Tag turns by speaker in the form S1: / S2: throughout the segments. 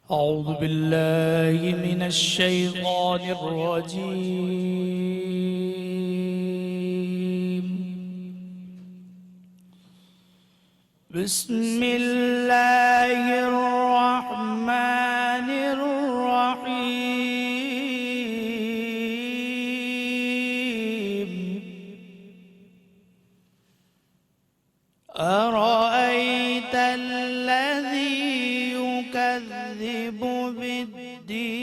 S1: أعوذ بالله من الشيطان الرجيم. بسم الله الرحمن الرحيم. أرأيت الذي يكذب بالدين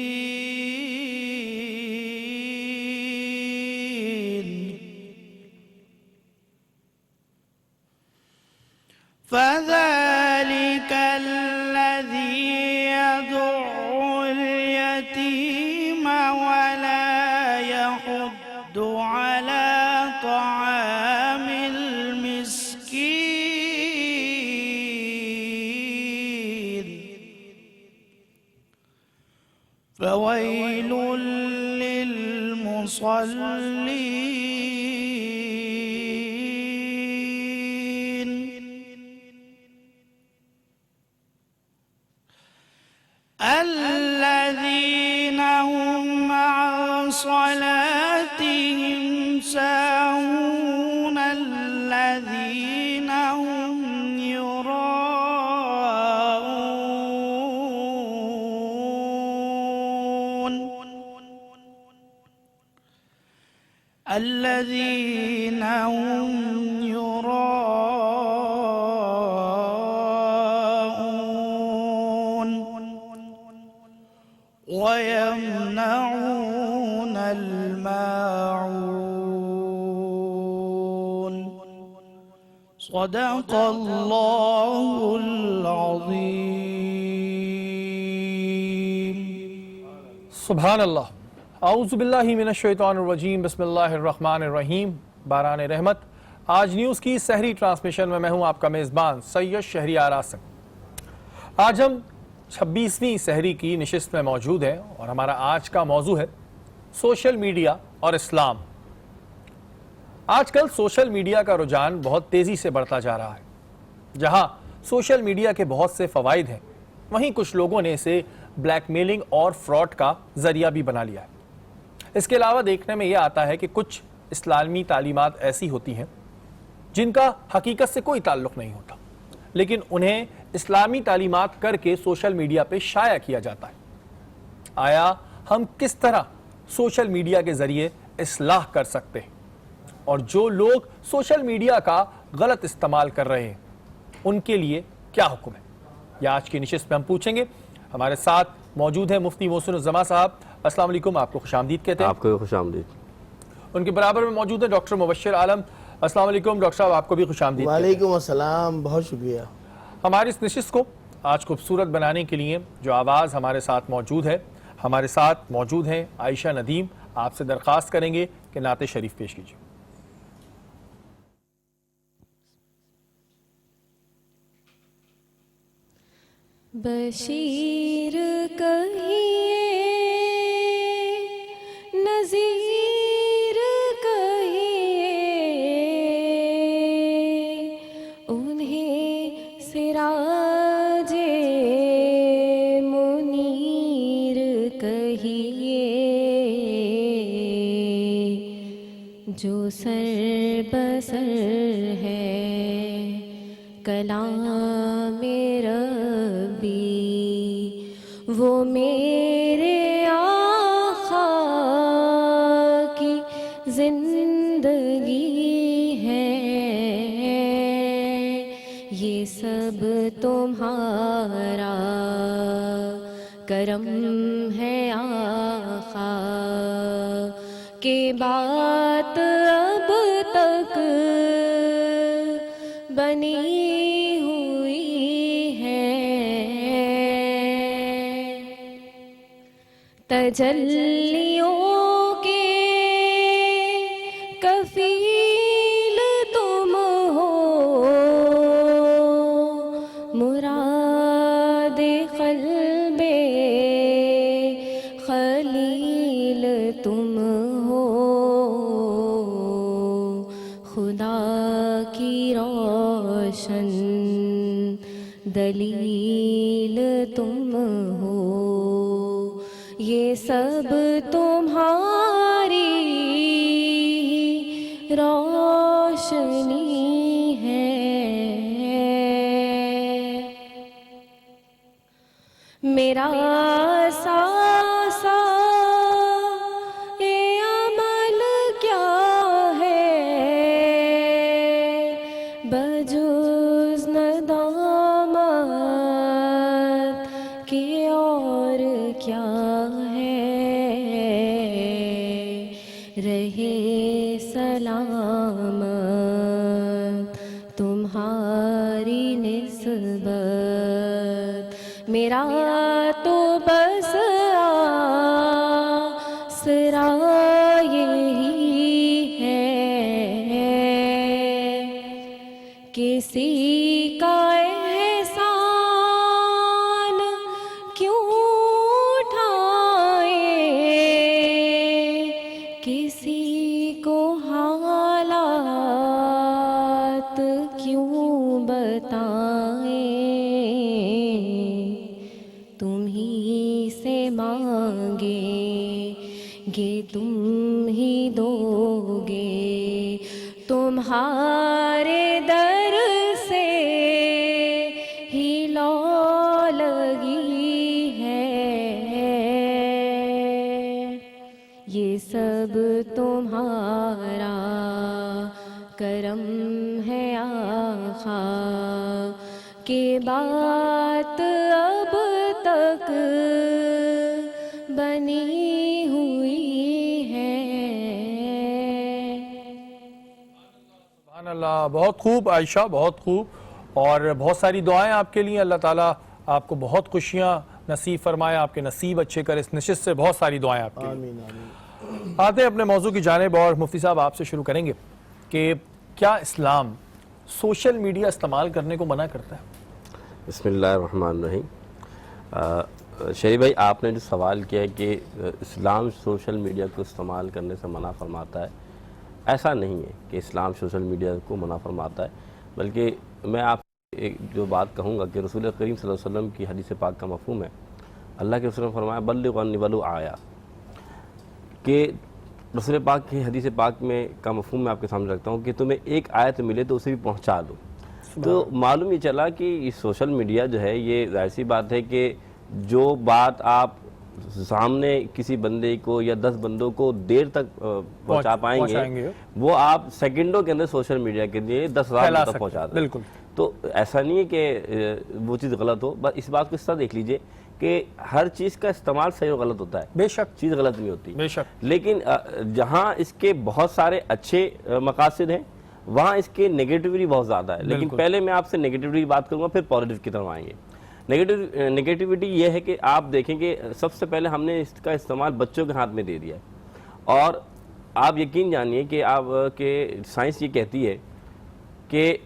S1: فذلك الذي يدع اليتيم ولا يحض على طعام المسكين فويل للمصلين الذين هم عن صلاتهم ساهون الذين هم الذين هم يراءون ويمنعون الماعون. صدق الله العظيم.
S2: سبحان اللہ. اعوذ باللہ من الشیطان الرجیم. بسم اللہ الرحمن الرحیم. باران رحمت. آج نیوز کی سحری ٹرانسمیشن میں میں ہوں آپ کا میزبان سید شہریار آصف. آج ہم 26ویں سحری کی نشست میں موجود ہیں اور ہمارا آج کا موضوع ہے سوشل میڈیا اور اسلام. آج کل سوشل میڈیا کا رجحان بہت تیزی سے بڑھتا جا رہا ہے. جہاں سوشل میڈیا کے بہت سے فوائد ہیں وہیں کچھ لوگوں نے اسے بلیک میلنگ اور فراڈ کا ذریعہ بھی بنا لیا ہے. اس کے علاوہ دیکھنے میں یہ آتا ہے کہ کچھ اسلامی تعلیمات ایسی ہوتی ہیں جن کا حقیقت سے کوئی تعلق نہیں ہوتا لیکن انہیں اسلامی تعلیمات کر کے سوشل میڈیا پہ شائع کیا جاتا ہے. آیا ہم کس طرح سوشل میڈیا کے ذریعے اصلاح کر سکتے ہیں اور جو لوگ سوشل میڈیا کا غلط استعمال کر رہے ہیں ان کے لیے کیا حکم ہے؟ یہ آج کی نشست میں ہم پوچھیں گے. ہمارے ساتھ موجود ہیں مفتی محسن الزما صاحب. السلام علیکم. آپ کو خوش آمدید کہتے ہیں.
S3: آپ کو خوش آمدید.
S2: ان کے برابر میں موجود ہیں ڈاکٹر مبشر عالم. السلام علیکم ڈاکٹر صاحب. آپ کو بھی خوش آمدید.
S4: وعلیکم السلام. بہت شکریہ.
S2: ہماری اس نشست کو آج خوبصورت بنانے کے لیے جو آواز ہمارے ساتھ موجود ہے ہمارے ساتھ موجود ہیں عائشہ ندیم. آپ سے درخواست کریں گے کہ نعت شریف پیش کیجیے.
S5: بشیر کہیے نذیر کہیے انہیں سراج منیر کہیے جو سر بسر ہے کلام ربی وہ میرے آقا کی زندگی ہے. یہ سب تمہارا کرم ہے آقا کہ بات اب تک بنی ہوئی ہے. تجلیوں کے دلیل تم ہو، یہ سب تمہاری روشنی ہے۔ میرا ساسا یہ عمل کیا ہے، بجز ندامت کہ اور کیا ہے، رہے سلامت تمہاری نسبت، میرا تو بس آسرا یہی ہے، کسی کا احسان کیوں اٹھائیں، کسی کو حالات کیوں بتائیں، تم ہی سے مانگیں گے تم ہی دو گے، تمہارے در سے ہی لو لگی ہے، یہ سب تمہارا کرم ہے آقا، کہ بات اب تک بنی ہوئی ہے۔
S2: سبحان اللہ، بہت خوب عائشہ، بہت خوب، اور بہت ساری دعائیں آپ کے لیے، اللہ تعالیٰ آپ کو بہت خوشیاں نصیب فرمائے، آپ کے نصیب اچھے کرے، اس نشست سے بہت ساری دعائیں آپ کے لیے۔
S4: آمین آمین۔
S2: آتے ہیں اپنے موضوع کی جانب، اور مفتی صاحب آپ سے شروع کریں گے کہ کیا اسلام سوشل میڈیا استعمال کرنے کو منع کرتا ہے؟
S3: بسم اللہ الرحمن الرحیم۔ شریف بھائی، آپ نے جو سوال کیا ہے کہ اسلام سوشل میڈیا کو استعمال کرنے سے منع فرماتا ہے، ایسا نہیں ہے کہ اسلام سوشل میڈیا کو منع فرماتا ہے، بلکہ میں آپ ایک جو بات کہوں گا کہ رسول کریم صلی اللہ علیہ وسلم کی حدیث پاک کا مفہوم ہے، اللہ کے رسول نے فرمایا بلغوا عنی ولو آیا، کہ رسول پاک کی حدیث پاک میں کا مفہوم میں آپ کے سامنے رکھتا ہوں کہ تمہیں ایک آیت ملے تو اسے بھی پہنچا دو۔ تو معلوم یہ چلا کہ یہ سوشل میڈیا جو ہے، یہ ظاہر سی بات ہے کہ جو بات آپ سامنے کسی بندے کو یا 10 بندوں کو دیر تک پہنچا پائیں گے، وہ آپ سیکنڈوں کے اندر سوشل میڈیا کے لیے 10,000 تک پہنچا دیں۔
S2: بالکل۔
S3: تو ایسا نہیں ہے کہ وہ چیز غلط ہو، بس اس بات کو اس طرح دیکھ لیجئے کہ ہر چیز کا استعمال صحیح و غلط ہوتا ہے،
S2: بے شک
S3: چیز غلط نہیں ہوتی،
S2: بے شک،
S3: لیکن جہاں اس کے بہت سارے اچھے مقاصد ہیں وہاں اس کے نیگیٹیوٹی بہت زیادہ ہے۔ لیکن پہلے میں آپ سے نیگیٹیوٹی کی بات کروں گا، پھر پازیٹیو کی طرف آئیں گے۔ نیگیٹیوٹی یہ ہے کہ آپ دیکھیں کہ سب سے پہلے ہم نے اس کا استعمال بچوں کے ہاتھ میں دے دیا ہے، اور آپ یقین جانیے کہ سائنس یہ کہتی ہے کہ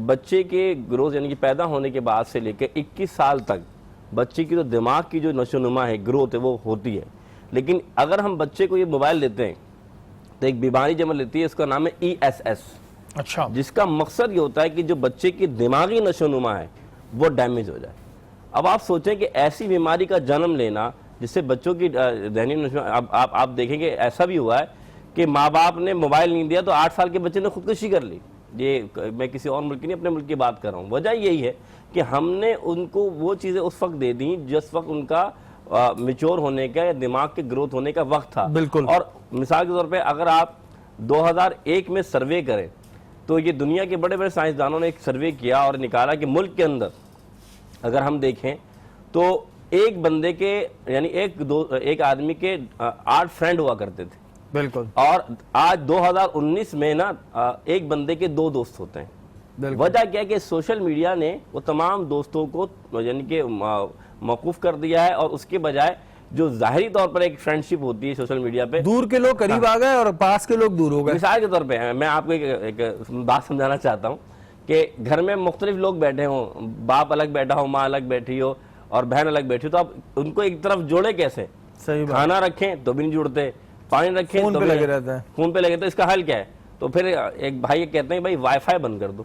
S3: بچے کے گروتھ یعنی کہ پیدا ہونے کے بعد سے لے کے 21 سال تک بچے کی جو دماغ کی جو نشو و نما ہے، گروتھ ہے، وہ ہوتی ہے۔ لیکن اگر ہم بچے کو یہ موبائل دیتے ہیں تو ایک بیماری جمع لیتی ہے، اس کا نام ہے ESS،
S2: اچھا، جس
S3: جس کا مقصد یہ ہوتا ہے کہ جو بچے کی دماغی نشو و نما ہے وہ ڈیمیج ہو جائے۔ اب آپ سوچیں کہ ایسی بیماری کا جنم لینا جس سے بچوں کی ذہنی نشو، آپ دیکھیں کہ ایسا بھی ہوا ہے کہ ماں باپ نے موبائل نہیں دیا تو 8 سال کے بچے نے خودکشی کر لی۔ یہ میں کسی اور ملک کی نہیں، اپنے ملک کی بات کر رہا ہوں۔ وجہ یہی ہے کہ ہم نے ان کو وہ چیزیں اس وقت دے دیں جس وقت ان کا میچور ہونے کا یا دماغ کے گروتھ ہونے کا وقت تھا۔
S2: بالکل۔
S3: اور مثال کے طور پہ اگر آپ 2001 میں سروے کریں تو یہ دنیا کے بڑے بڑے سائنسدانوں نے ایک سروے کیا اور نکالا کہ ملک کے اندر اگر ہم دیکھیں تو ایک بندے کے یعنی ایک آدمی کے 8 فرینڈ ہوا کرتے تھے،
S2: بالکل،
S3: اور آج 2019 میں نا ایک بندے کے 2 دوست ہوتے ہیں۔ وجہ کیا ہے کہ سوشل میڈیا نے وہ تمام دوستوں کو یعنی کہ موقوف کر دیا ہے، اور اس کے بجائے جو ظاہری طور پر ایک فرینڈشپ ہوتی ہے سوشل میڈیا پہ،
S2: دور کے لوگ قریب آ گئے اور پاس کے لوگ دور ہو گئے۔
S3: مثال کے طور پہ میں آپ کو ایک بات سمجھانا چاہتا ہوں کہ گھر میں مختلف لوگ بیٹھے ہوں، باپ الگ بیٹھا ہو، ماں الگ بیٹھی ہو اور بہن الگ بیٹھی ہو، تو آپ ان کو ایک طرف جوڑے کیسے؟
S2: صحیح بات،
S3: کھانا رکھیں تو بھی نہیں جڑتے، پانی رکھیں
S2: فون
S3: تو
S2: پہ
S3: بھی
S2: لگے رہتے ہیں،
S3: فون پہ لگے، تو اس کا حل کیا ہے؟ تو پھر ایک بھائی کہتے ہیں بھائی وائی فائی بند کر دو،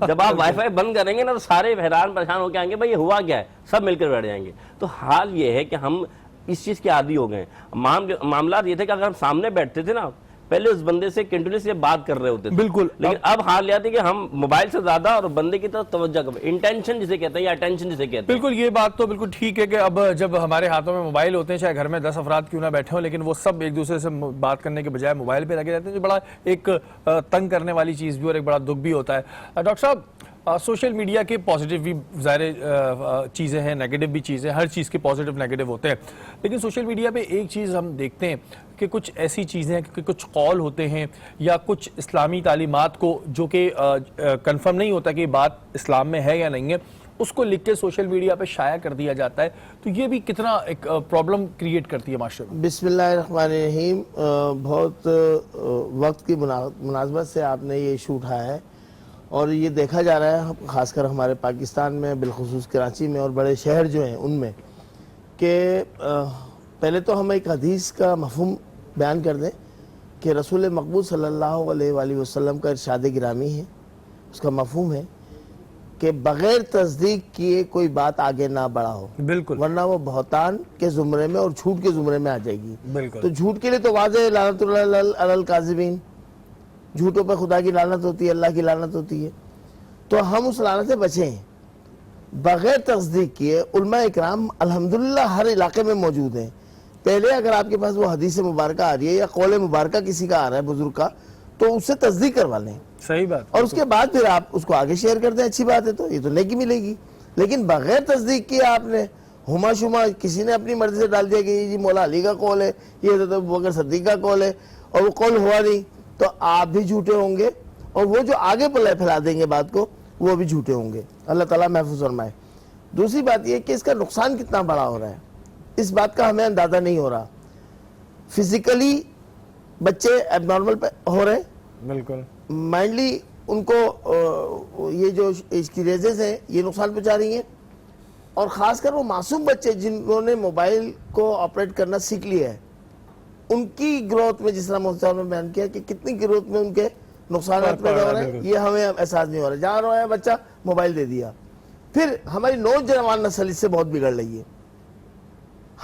S3: جب آپ وائی فائی بند کریں گے نا تو سارے حیران پریشان ہو کے آئیں گے بھائی یہ ہوا کیا ہے, سب مل کر بیٹھ جائیں گے. تو حال یہ ہے کہ ہم اس چیز کے عادی ہو گئے ہیں. معاملات یہ تھے کہ اگر ہم سامنے بیٹھتے تھے نا, پہلے اس بندے سے کنٹینیوسلی بات کر رہے ہوتے تھے
S2: بالکل,
S3: لیکن اب حال یہ ہے کہ ہم موبائل سے زیادہ اور بندے کی طرف توجہ کم, انٹینشن جسے کہتے ہیں یا اٹینشن جسے کہتے ہیں.
S2: بالکل یہ بات تو بالکل ٹھیک ہے کہ اب جب ہمارے ہاتھوں میں موبائل ہوتے ہیں, چاہے گھر میں 10 افراد کیوں نہ بیٹھے ہوں, لیکن وہ سب ایک دوسرے سے بات کرنے کے بجائے موبائل پہ لگے رہتے ہیں, جو بڑا ایک تنگ کرنے والی چیز بھی اور ایک بڑا دکھ بھی ہوتا ہے. ڈاکٹر صاحب, سوشل میڈیا کے پازیٹیو بھی ظاہر چیزیں ہیں, نیگیٹو بھی چیزیں, ہر چیز کے پازیٹیو نیگیٹو ہوتے ہیں, لیکن سوشل میڈیا پہ ایک چیز ہم دیکھتے ہیں کہ کچھ ایسی چیزیں کہ کچھ قول ہوتے ہیں یا کچھ اسلامی تعلیمات کو جو کہ کنفرم نہیں ہوتا کہ یہ بات اسلام میں ہے یا نہیں ہے, اس کو لکھ کے سوشل میڈیا پہ شائع کر دیا جاتا ہے. تو یہ بھی کتنا ایک پرابلم کریٹ کرتی ہے معاشرے میں.
S4: بسم اللہ الرحمن الرحیم. بہت وقت کی مناسبت سے آپ نے یہ ایشو اٹھایا ہے, اور یہ دیکھا جا رہا ہے خاص کر ہمارے پاکستان میں, بالخصوص کراچی میں اور بڑے شہر جو ہیں ان میں, کہ پہلے تو ہم ایک حدیث کا مفہوم بیان کر دیں کہ رسول مقبول صلی اللہ علیہ وآلہ وسلم کا ارشاد گرامی ہے, اس کا مفہوم ہے کہ بغیر تصدیق کیے کوئی بات آگے نہ بڑھا ہو,
S2: بالکل,
S4: ورنہ وہ بہتان کے زمرے میں اور جھوٹ کے زمرے میں آ جائے گی.
S2: بالکل.
S4: تو جھوٹ کے لیے تو واضح لعنت اللہ علی الکاذبین, جھوٹوں پہ خدا کی لعنت ہوتی ہے, اللہ کی لعنت ہوتی ہے. تو ہم اس لعنت سے بچیں بغیر تصدیق کیے. علماء اکرام الحمدللہ ہر علاقے میں موجود ہیں. پہلے اگر آپ کے پاس وہ حدیث مبارکہ آ رہی ہے یا قول مبارکہ کسی کا آ رہا ہے بزرگ کا, تو اس سے تصدیق کروا لیں,
S2: صحیح بات,
S4: اور اس کے بعد پھر آپ اس کو آگے شیئر کر دیں, اچھی بات ہے, تو یہ تو نیکی ملے گی. لیکن بغیر تصدیق کیا آپ نے ہما شما کسی نے اپنی مرضی سے ڈال دیا کہ یہ جی مولا علی کا قول ہے, یہ حضرت ابوبکر صدیق کا قول ہے, اور وہ قول ہوا نہیں, تو آپ بھی جھوٹے ہوں گے, اور وہ جو آگے پھیلا دیں گے بات کو وہ بھی جھوٹے ہوں گے. اللہ تعالیٰ محفوظ فرمائے. دوسری بات یہ کہ اس کا نقصان کتنا بڑا ہو رہا ہے, اس بات کا ہمیں اندازہ نہیں ہو رہا. فزیکلی بچے ایب نارمل ہو رہے ہیں,
S2: بالکل,
S4: مائنڈلی ان کو یہ جو اس کی ریزز ہیں یہ نقصان پہنچا رہی ہیں, اور خاص کر وہ معصوم بچے جنہوں نے موبائل کو آپریٹ کرنا سیکھ لیا ہے, ان کی گروتھ میں, جس طرح محمد صاحب نے بیان کیا کہ کتنی گروتھ میں ان کے نقصانات پیدا ہو رہے ہیں, یہ ہمیں احساس نہیں ہو رہا. جہاں رہا ہے بچہ موبائل دے دیا, پھر ہماری نوجوان نسل اس سے بہت بگڑ رہی ہے.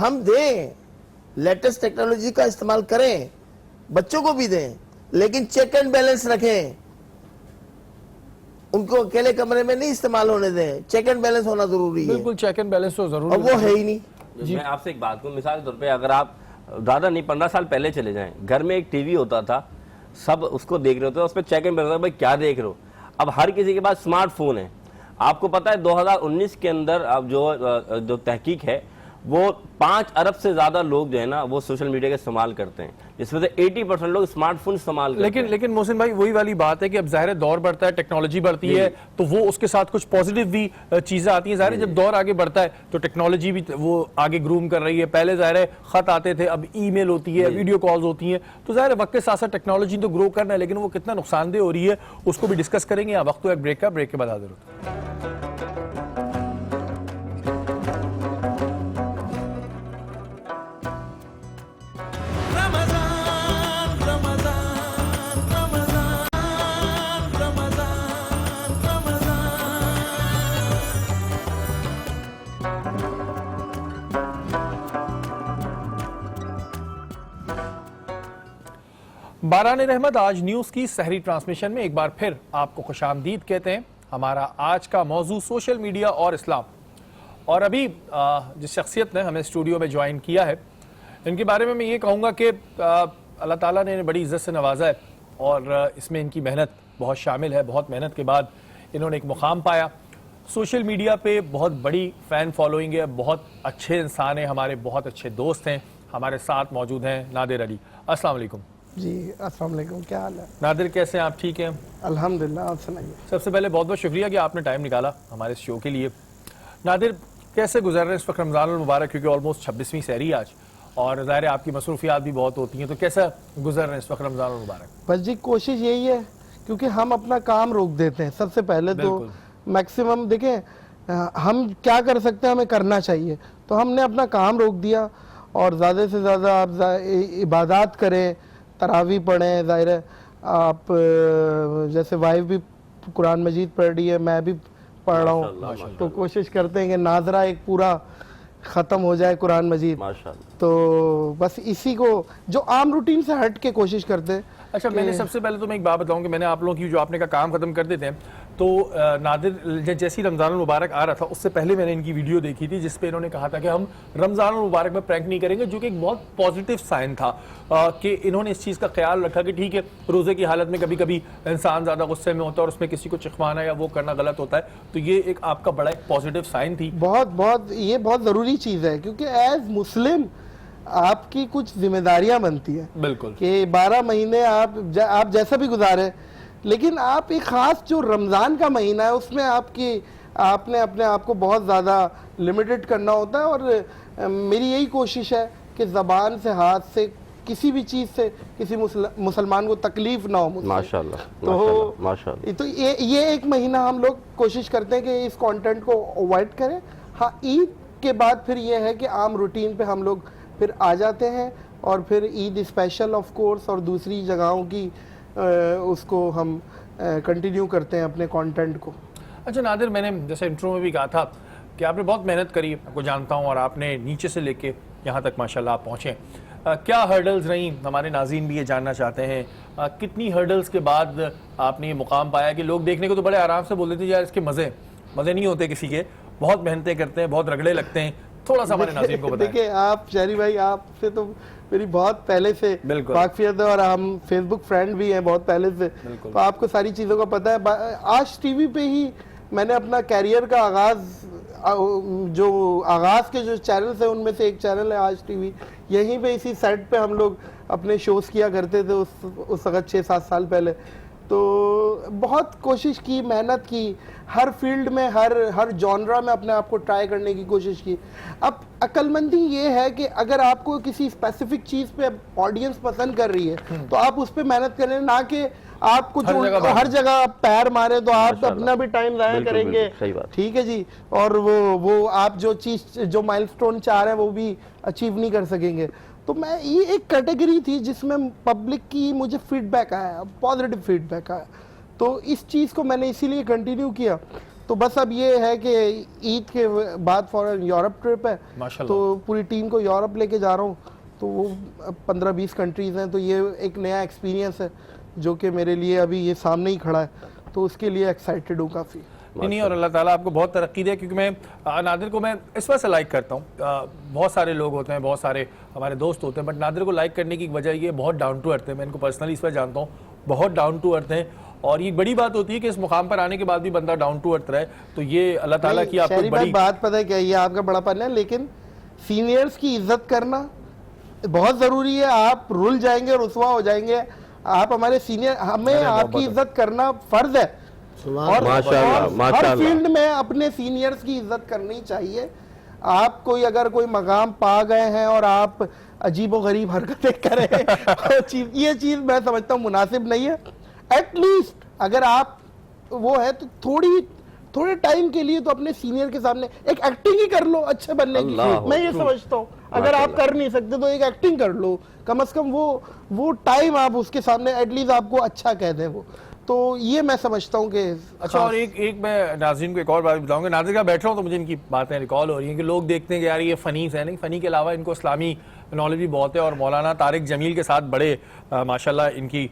S4: ہم دیں, لیٹسٹ ٹیکنالوجی کا استعمال کریں, بچوں کو بھی دیں, لیکن چیک اینڈ بیلنس رکھیں. ان کو اکیلے کمرے میں نہیں استعمال ہونے دیں, چیک اینڈ بیلنس ہونا ضروری ہے.
S2: بالکل, چیک اینڈ بیلنس تو ضروری,
S4: اور وہ ہے ہی نہیں.
S3: میں آپ سے ایک بات کروں, مثال کے طور پہ اگر آپ زیادہ نہیں 15 سال پہلے چلے جائیں, گھر میں ایک ٹی وی ہوتا تھا, سب اس کو دیکھ رہے ہوتے ہیں, اس پہ چیک اینڈ بیلنس ہوتا ہے بھائی کیا دیکھ رہے ہو. اب ہر کسی کے پاس اسمارٹ فون ہے. آپ کو پتا ہے 2019 کے اندر اب جو تحقیق ہے وہ 5 ارب سے زیادہ لوگ جو ہے نا وہ سوشل میڈیا کا استعمال کرتے ہیں, جس میں سے 80% لوگ اسمارٹ فون استعمال کرتے ہیں.
S2: لیکن محسن بھائی وہی والی بات ہے کہ اب ظاہر دور بڑھتا ہے, ٹیکنالوجی بڑھتی ہے, تو وہ اس کے ساتھ کچھ پازیٹیو بھی چیزیں آتی ہیں. ظاہر جب دور آگے بڑھتا ہے تو ٹیکنالوجی بھی وہ آگے گروم کر رہی ہے. پہلے ظاہر خط آتے تھے, اب ای میل ہوتی ہے, ویڈیو کالز ہوتی ہیں, تو ظاہر وقت کے ساتھ ساتھ ٹیکنالوجی تو گرو کرنا ہے, لیکن وہ کتنا نقصان دہ ہو رہی ہے اس کو بھی ڈسکس کریں گے. وقت تو ایک بریک کا, بریک کے بعد حاضر ہوتے ہیں. باران رحمت آج نیوز کی سحری ٹرانسمیشن میں ایک بار پھر آپ کو خوش آمدید کہتے ہیں. ہمارا آج کا موضوع سوشل میڈیا اور اسلام, اور ابھی جس شخصیت نے ہمیں اسٹوڈیو میں جوائن کیا ہے ان کے بارے میں یہ کہوں گا کہ اللہ تعالیٰ نے انہیں بڑی عزت سے نوازا ہے, اور اس میں ان کی محنت بہت شامل ہے. بہت محنت کے بعد انہوں نے ایک مقام پایا. سوشل میڈیا پہ بہت بڑی فین فالوئنگ ہے, بہت اچھے انسان ہیں, ہمارے بہت اچھے دوست ہیں. ہمارے ساتھ موجود ہیں نادر علی. السلام علیکم.
S4: جی السلام علیکم, کیا حال ہے
S2: نادر, کیسے ہیں آپ؟ ٹھیک ہیں
S4: الحمدللہ, آپ سنائیے.
S2: سب سے پہلے بہت بہت شکریہ کہ آپ نے ٹائم نکالا ہمارے اس شو کے لیے. نادر, کیسے گزر رہے ہیں اس وقت رمضان المبارک, کیونکہ آلموسٹ 26ویں سحری آج, اور ظاہر آپ کی مصروفیات بھی بہت ہوتی ہیں, تو کیسا گزر رہے ہیں اس وقت رمضان المبارک؟
S6: بس جی کوشش یہی ہے, کیونکہ ہم اپنا کام روک دیتے ہیں. سب سے پہلے تو میکسیمم دیکھیں ہم کیا کر سکتے ہیں, ہمیں کرنا چاہیے, تو ہم نے اپنا کام روک دیا, اور زیادہ سے زیادہ آپ عبادات کریں, تراویح پڑھیں. ظاہر ہے آپ جیسے وائف بھی قرآن مجید پڑھ رہی ہے, میں بھی پڑھ رہا ہوں, تو کوشش کرتے ہیں کہ ناظرہ ایک پورا ختم ہو جائے قرآن مجید. تو بس اسی کو جو عام روٹین سے ہٹ کے کوشش کرتے ہیں.
S2: اچھا, میں نے سب سے پہلے تو میں ایک بات بتاؤں کہ میں نے آپ لوگوں کی جو آپ نے کا کام ختم کر دیتے ہیں, تو نادر جیسی رمضان المبارک آ رہا تھا اس سے پہلے میں نے ان کی ویڈیو دیکھی تھی جس پہ انہوں نے کہا تھا کہ ہم رمضان المبارک میں پرینک نہیں کریں گے, جو کہ ایک بہت پازیٹیو سائن تھا کہ انہوں نے اس چیز کا خیال رکھا کہ ٹھیک ہے روزے کی حالت میں کبھی کبھی انسان زیادہ غصے میں ہوتا ہے اور اس میں کسی کو چخوانا یا وہ کرنا غلط ہوتا ہے, تو یہ ایک آپ کا بڑا ایک پازیٹیو سائن تھی.
S6: بہت یہ بہت ضروری چیز ہے, کیونکہ ایز مسلم آپ کی کچھ ذمہ داریاں بنتی ہیں.
S2: بالکل,
S6: کہ 12 مہینے آپ جیسا بھی گزارے, لیکن آپ ایک خاص جو رمضان کا مہینہ ہے اس میں آپ نے اپنے آپ کو بہت زیادہ لمیٹڈ کرنا ہوتا ہے. اور میری یہی کوشش ہے کہ زبان سے, ہاتھ سے, کسی بھی چیز سے کسی مسلمان کو تکلیف نہ ہو. تو یہ ایک مہینہ ہم لوگ کوشش کرتے ہیں کہ اس کانٹینٹ کو اوائڈ کریں. ہاں, عید کے بعد پھر یہ ہے کہ عام روٹین پہ ہم لوگ پھر آ جاتے ہیں, اور پھر عید اسپیشل آف کورس اور دوسری جگہوں کی اس کو ہم کنٹینیو کرتے ہیں اپنے کانٹینٹ کو.
S2: اچھا نادر, میں نے جیسے انٹرو میں بھی کہا تھا کہ آپ نے بہت محنت کری, آپ کو جانتا ہوں, اور آپ نے نیچے سے لے کے یہاں تک ماشاءاللہ آپ پہنچے. کیا ہرڈلز رہیں, ہمارے ناظرین بھی یہ جاننا چاہتے ہیں, کتنی ہرڈلز کے بعد آپ نے یہ مقام پایا کہ لوگ دیکھنے کو تو بڑے آرام سے بول دیتے ہیں یار اس کے مزے نہیں ہوتے کسی کے, بہت محنتیں کرتے ہیں, بہت رگڑے لگتے ہیں, تھوڑا سا ہمارے ناظرین کو بتائیں.
S6: دیکھیں آپ شہری بھائی, آپ سے تو میری بہت پہلے سے واقفیت ہے, اور ہم فیس بک فرینڈ بھی ہیں بہت پہلے سے, تو آپ کو ساری چیزوں کا پتہ ہے. آج ٹی وی پہ ہی میں نے اپنا کیریئر کا آغاز کے جو چینلز ہیں ان میں سے ایک چینل ہے آج ٹی وی. یہیں پہ اسی سیٹ پہ ہم لوگ اپنے شوز کیا کرتے تھے اس وقت 6-7 سال پہلے. تو بہت کوشش کی, محنت کی, ہر فیلڈ میں ہر جانرا میں اپنے آپ کو ٹرائی کرنے کی کوشش کی. اب عقل مندی یہ ہے کہ اگر آپ کو کسی اسپیسیفک چیز پہ آڈینس پسند کر رہی ہے تو آپ اس پہ محنت کریں, نہ کہ آپ کو ہر جگہ پیر مارے تو آپ اپنا بھی ٹائم ضائع کریں گے. ٹھیک ہے جی, اور وہ آپ جو مائل سٹون چاہ رہے ہیں وہ بھی اچیو نہیں کر سکیں گے. تو میں یہ ایک کیٹیگری تھی جس میں پبلک کی مجھے فیڈ بیک آیا, پازیٹیو فیڈ بیک آیا, تو اس چیز کو میں نے اسی لیے کنٹینیو کیا. تو بس اب یہ ہے کہ عید کے بعد فوراً یورپ ٹرپ ہے, تو پوری ٹیم کو یورپ لے کے جا رہا ہوں, تو وہ 15-20 کنٹریز ہیں, تو یہ ایک نیا ایکسپیرینس ہے جو کہ میرے لیے ابھی یہ سامنے ہی کھڑا ہے, تو اس کے لیے ایکسائٹیڈ ہوں کافی.
S2: نہیں, اور اللہ تعالیٰ آپ کو بہت ترقی دے, کیونکہ میں نادر کو میں اس وجہ سے لائک کرتا ہوں. بہت سارے لوگ ہوتے ہیں, بہت سارے ہمارے دوست ہوتے ہیں, بٹ نادر کو لائک کرنے کی وجہ یہ بہت ڈاؤن ٹو ارتھ ہے. میں ان کو پرسنلی اس وجہ جانتا ہوں, بہت ڈاؤن ٹو ارتھ ہیں, اور یہ بڑی بات ہوتی ہے کہ اس مقام پر آنے کے بعد بھی بندہ ڈاؤن ٹو ارتھ رہے, تو یہ اللہ تعالیٰ کی آپ کو بڑی
S6: بات پتہ ہے کیا, یہ آپ کا بڑا پن ہے, لیکن سینئرز کی عزت کرنا بہت ضروری ہے. آپ رل جائیں گے, رسوا ہو جائیں گے. آپ ہمارے سینئر, ہمیں آپ کی عزت کرنا فرض ہے, اور ہر فیلڈ میں اپنے سینئرز کی عزت کرنی چاہیے. آپ اگر کوئی مقام پا گئے ہیں اور آپ عجیب و غریب حرکتیں کریں, یہ چیز میں سمجھتا ہوں مناسب نہیں ہے. ایٹ لیسٹ اگر آپ وہ ہے تو تھوڑے ٹائم کے لیے تو اپنے سینئر کے سامنے ایک ایکٹنگ ہی کر لو اچھے بننے کی. میں یہ سمجھتا ہوں اگر آپ کر نہیں سکتے تو ایک ایکٹنگ کر لو, کم از کم وہ ٹائم آپ اس کے سامنے ایٹ لیسٹ آپ کو اچھا کہہ دیں وہ. تو یہ میں سمجھتا ہوں کہ
S2: اچھا. اور ایک میں ناظرین کو ایک اور بات بتاؤں گا, ناظرین کا بیٹھ رہا ہوں تو مجھے ان کی باتیں ریکال ہو رہی ہیں کہ لوگ دیکھتے ہیں کہ یار یہ فنیز ہیں, نہیں, فنی کے علاوہ ان کو اسلامی نالج بھی بہت ہے, اور مولانا طارق جمیل کے ساتھ بڑے ماشاءاللہ ان کی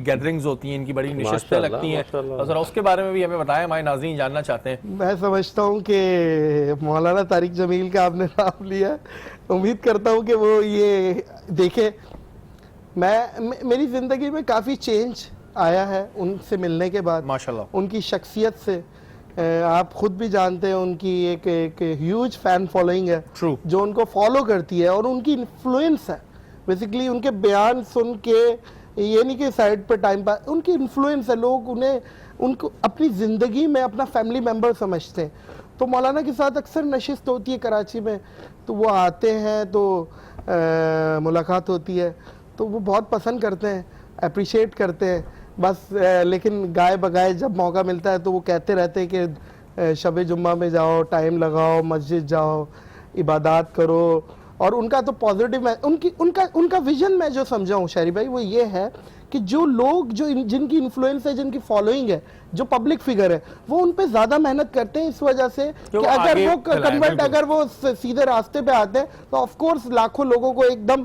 S2: گیدرنگز ہوتی ہیں, ان کی بڑی نشستیں لگتی ہیں, ذرا اس کے بارے میں بھی ہمیں بتائیں, ہمارے ناظرین جاننا چاہتے ہیں.
S6: میں سمجھتا ہوں کہ مولانا طارق جمیل کا آپ نے نام لیا, امید کرتا ہوں کہ وہ یہ دیکھیں. میری زندگی میں کافی چینج آیا ہے ان سے ملنے کے بعد,
S2: ماشاءاللہ,
S6: ان کی شخصیت سے. آپ خود بھی جانتے ہیں ان کی ایک ہیوج فین فالوئنگ ہے جو ان کو فالو کرتی ہے, اور ان کی انفلوئنس ہے بیسیکلی. ان کے بیان سن کے, یہ نہیں کہ سائڈ پہ ٹائم پاس, ان کی انفلوئنس ہے. لوگ ان کو اپنی زندگی میں اپنا فیملی ممبر سمجھتے ہیں. تو مولانا کے ساتھ اکثر نشست ہوتی ہے کراچی میں, تو وہ آتے ہیں تو ملاقات ہوتی ہے, تو وہ بہت پسند کرتے ہیں, اپریشیٹ کرتے ہیں بس. لیکن گائے بگائے جب موقع ملتا ہے تو وہ کہتے رہتے ہیں کہ شب جمعہ میں جاؤ, ٹائم لگاؤ, مسجد جاؤ, عبادات کرو. اور ان کا تو پازیٹیو, ان کا ویژن میں جو سمجھا ہوں شہری بھائی, وہ یہ ہے کہ جو لوگ جن کی انفلوئنس ہے, جن کی فالوئنگ ہے, جو پبلک فگر ہے, وہ ان پہ زیادہ محنت کرتے ہیں اس وجہ سے کہ اگر وہ کنورٹ, اگر وہ سیدھے راستے پہ آتے ہیں تو آف کورس لاکھوں لوگوں کو ایک دم